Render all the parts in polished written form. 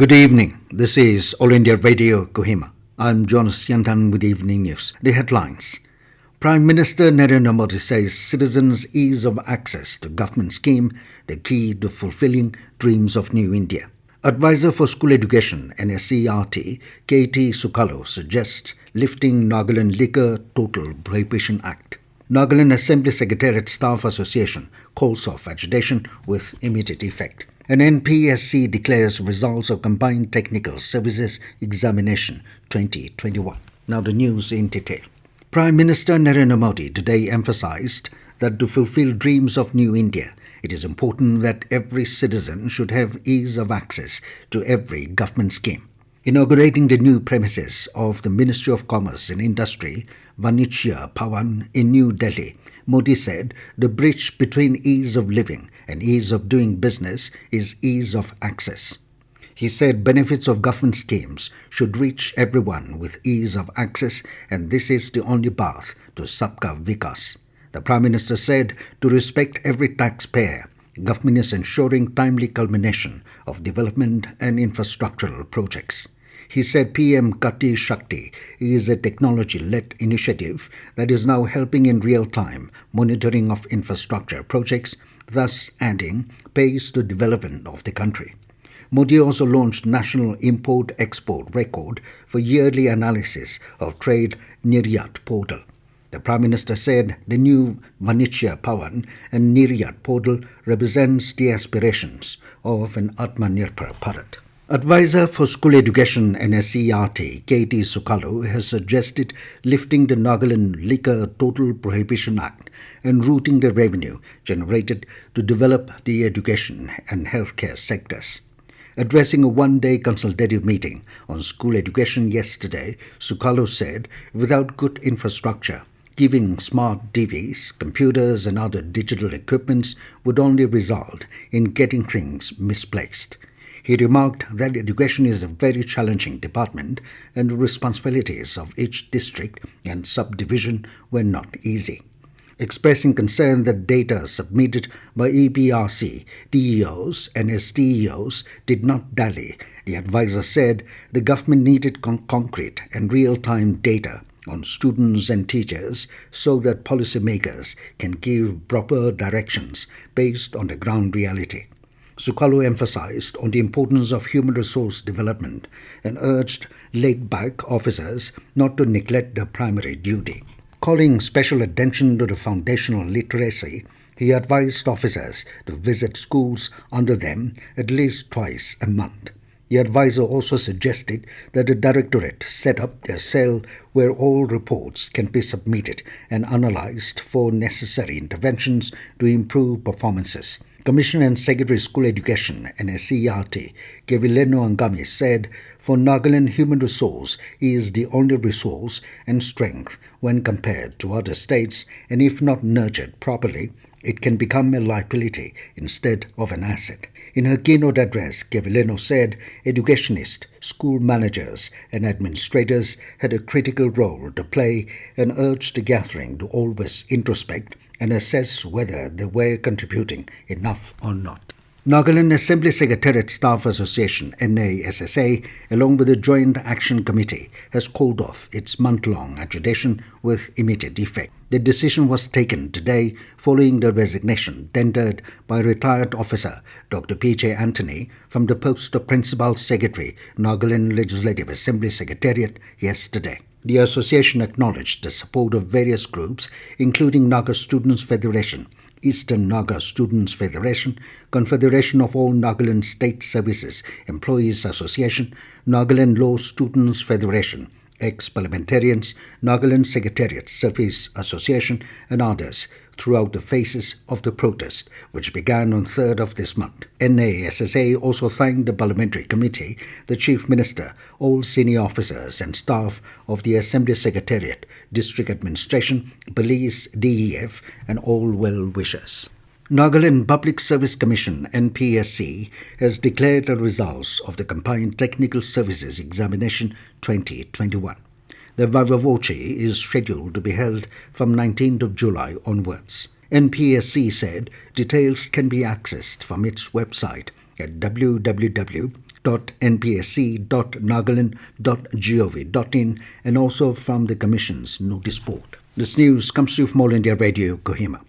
Good evening. This is All India Radio, Kohima. I'm Jonas Yantan with Evening News. The headlines. Prime Minister Narendra Modi says citizens' ease of access to government scheme the key to fulfilling dreams of New India. Advisor for School Education and SCERT, KT Sukhalu, suggests lifting Nagaland Liquor Total Prohibition Act. Nagaland Assembly Secretariat Staff Association calls off agitation with immediate effect. An NPSC declares results of Combined Technical Services Examination 2021. Now the news in detail. Prime Minister Narendra Modi today emphasized that to fulfill dreams of New India, it is important that every citizen should have ease of access to every government scheme. Inaugurating the new premises of the Ministry of Commerce and Industry, Vanitya Bhavan in New Delhi, Modi said the bridge between ease of living and ease of doing business is ease of access. He said benefits of government schemes should reach everyone with ease of access, and this is the only path to Sabka Vikas. The Prime Minister said to respect every taxpayer, government is ensuring timely culmination of development and infrastructural projects. He said PM Gati Shakti is a technology-led initiative that is now helping in real-time monitoring of infrastructure projects, thus adding pace to development of the country. Modi also launched National Import-Export Record for yearly analysis of trade Niryat portal. The Prime Minister said the new Vanitya Bhavan and Niryat portal represents the aspirations of an Atmanirbhar Bharat. Advisor for School Education and SCERT, KT Sukhalu, has suggested lifting the Nagaland Liquor Total Prohibition Act and routing the revenue generated to develop the education and healthcare sectors. Addressing a one-day consultative meeting on school education yesterday, Sukhalu said, without good infrastructure, giving smart TVs, computers and other digital equipments would only result in getting things misplaced. He remarked that education is a very challenging department and the responsibilities of each district and subdivision were not easy. Expressing concern that data submitted by EPRC, DEOs and SDEOs did not tally, the advisor said the government needed concrete and real-time data on students and teachers so that policymakers can give proper directions based on the ground reality. Sukhalu emphasized on the importance of human resource development and urged laid-back officers not to neglect their primary duty. Calling special attention to the foundational literacy, he advised officers to visit schools under them at least twice a month. The advisor also suggested that the Directorate set up a cell where all reports can be submitted and analyzed for necessary interventions to improve performances. Commissioner and Secretary School Education and SCERT, Kevileno Angami, said, for Nagaland, human resource is the only resource and strength when compared to other states, and if not nurtured properly, it can become a liability instead of an asset. In her keynote address, Kevileno said educationists, school managers and administrators had a critical role to play and urged the gathering to always introspect and assess whether they were contributing enough or not. Nagaland Assembly Secretariat Staff Association, NASSA, along with the Joint Action Committee, has called off its month-long agitation with immediate effect. The decision was taken today following the resignation tendered by retired officer Dr. P.J. Anthony from the post of Principal Secretary, Nagaland Legislative Assembly Secretariat yesterday. The association acknowledged the support of various groups, including Naga Students Federation, Eastern Naga Students Federation, Confederation of All Nagaland State Services Employees Association, Nagaland Law Students Federation, ex-parliamentarians, Nagaland Secretariat Service Association and others throughout the phases of the protest, which began on 3rd of this month. NASSA also thanked the Parliamentary Committee, the Chief Minister, all senior officers and staff of the Assembly Secretariat, District Administration, Police, DEF and all well-wishers. Nagaland Public Service Commission (NPSC) has declared the results of the Combined Technical Services Examination 2021. The viva voce is scheduled to be held from 19th of July onwards. NPSC said details can be accessed from its website at www www.npsc.nagaland.gov.in and also from the Commission's notice board. This news comes to you from All India Radio, Kohima.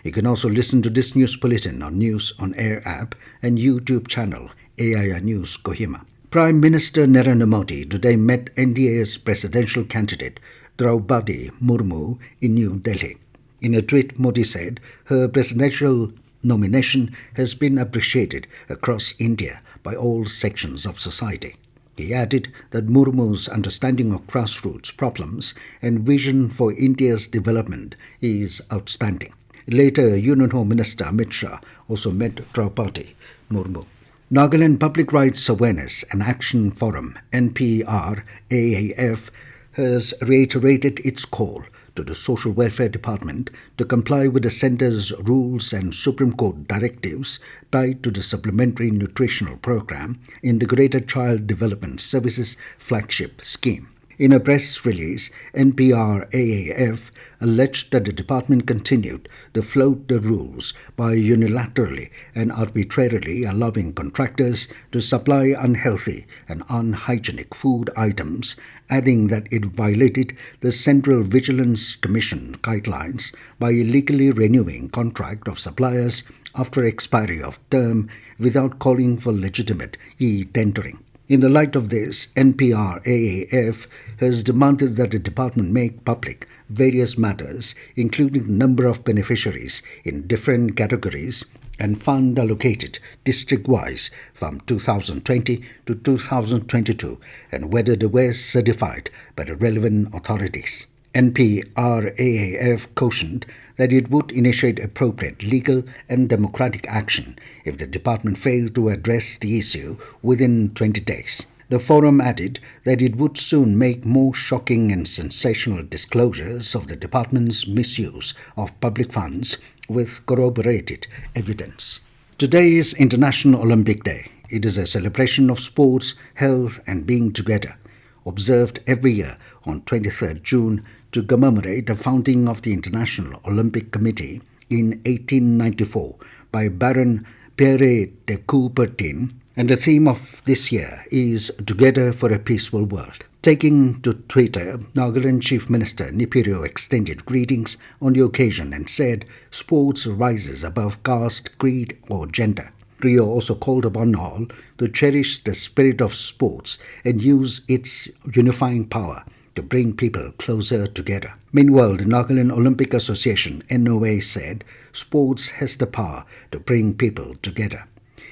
You can also listen to this news bulletin on News on Air app and YouTube channel AIR News Kohima. Prime Minister Narendra Modi today met NDA's presidential candidate Draupadi Murmu in New Delhi. In a tweet, Modi said her presidential nomination has been appreciated across India by all sections of society. He added that Murmu's understanding of grassroots problems and vision for India's development is outstanding. Later, Union Home Minister Amit Shah also met Draupadi Murmu. Nagaland Public Rights Awareness and Action Forum, NPRAAF, has reiterated its call to the Social Welfare Department to comply with the Centre's rules and Supreme Court directives tied to the Supplementary Nutritional Program in the Greater Child Development Services Flagship Scheme. In a press release, NPRAAF alleged that the department continued to float the rules by unilaterally and arbitrarily allowing contractors to supply unhealthy and unhygienic food items, adding that it violated the Central Vigilance Commission guidelines by illegally renewing contract of suppliers after expiry of term without calling for legitimate e-tendering. In the light of this, NPRAAF has demanded that the department make public various matters, including the number of beneficiaries in different categories and fund allocated district-wise from 2020 to 2022, and whether they were certified by the relevant authorities. NPRAAF cautioned that it would initiate appropriate legal and democratic action if the department failed to address the issue within 20 days. The forum added that it would soon make more shocking and sensational disclosures of the department's misuse of public funds with corroborated evidence. Today is International Olympic Day. It is a celebration of sports, health and being together, observed every year on 23rd June to commemorate the founding of the International Olympic Committee in 1894 by Baron Pierre de Coubertin, and the theme of this year is Together for a Peaceful World. Taking to Twitter, Nagaland Chief Minister Nipirio extended greetings on the occasion and said sports rises above caste, creed or gender. Rio also called upon all to cherish the spirit of sports and use its unifying power to bring people closer together. Meanwhile, the Nagaland Olympic Association (NOA) said sports has the power to bring people together.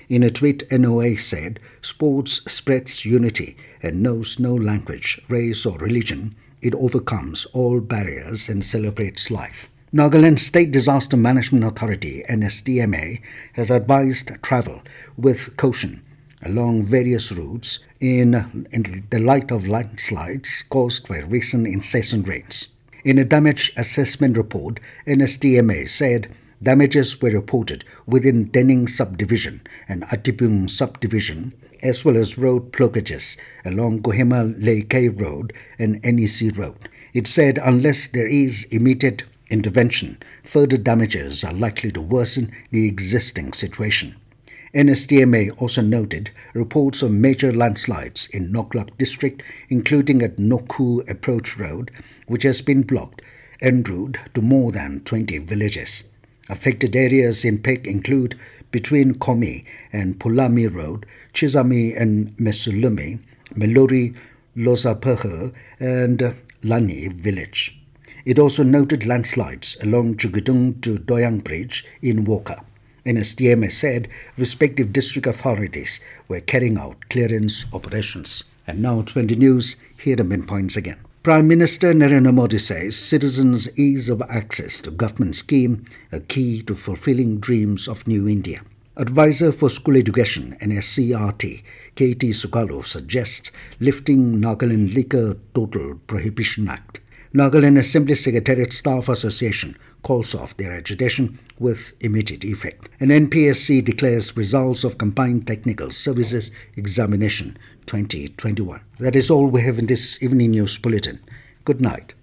In a tweet, NOA said sports spreads unity and knows no language, race or religion. It overcomes all barriers and celebrates life. Nagaland State Disaster Management Authority (NSDMA) has advised travel with caution along various routes in the light of landslides caused by recent incessant rains. In a damage assessment report, NSDMA said damages were reported within Denning Subdivision and Atipung Subdivision, as well as road blockages along Kohima Lekei Road and NEC Road. It said unless there is immediate intervention, further damages are likely to worsen the existing situation. NSDMA also noted reports of major landslides in Noklak district, including at Nokku Approach Road, which has been blocked en route to more than 20 villages. Affected areas in Pek include between Komi and Pulami Road, Chizami and Mesulumi, Melori, Losapaha and Lani village. It also noted landslides along Chugitung to Doyang Bridge in Woka. NSDMA said respective district authorities were carrying out clearance operations. And now 20 news, here are the main points again. Prime Minister Narendra Modi says citizens' ease of access to government scheme a key to fulfilling dreams of New India. Advisor for School Education and SCERT, KT Sukhalu, suggests lifting Nagaland Liquor Total Prohibition Act. Nagaland Assembly Secretariat Staff Association calls off their agitation with immediate effect. And NPSC declares results of Combined Technical Services Examination 2021. That is all we have in this evening news bulletin. Good night.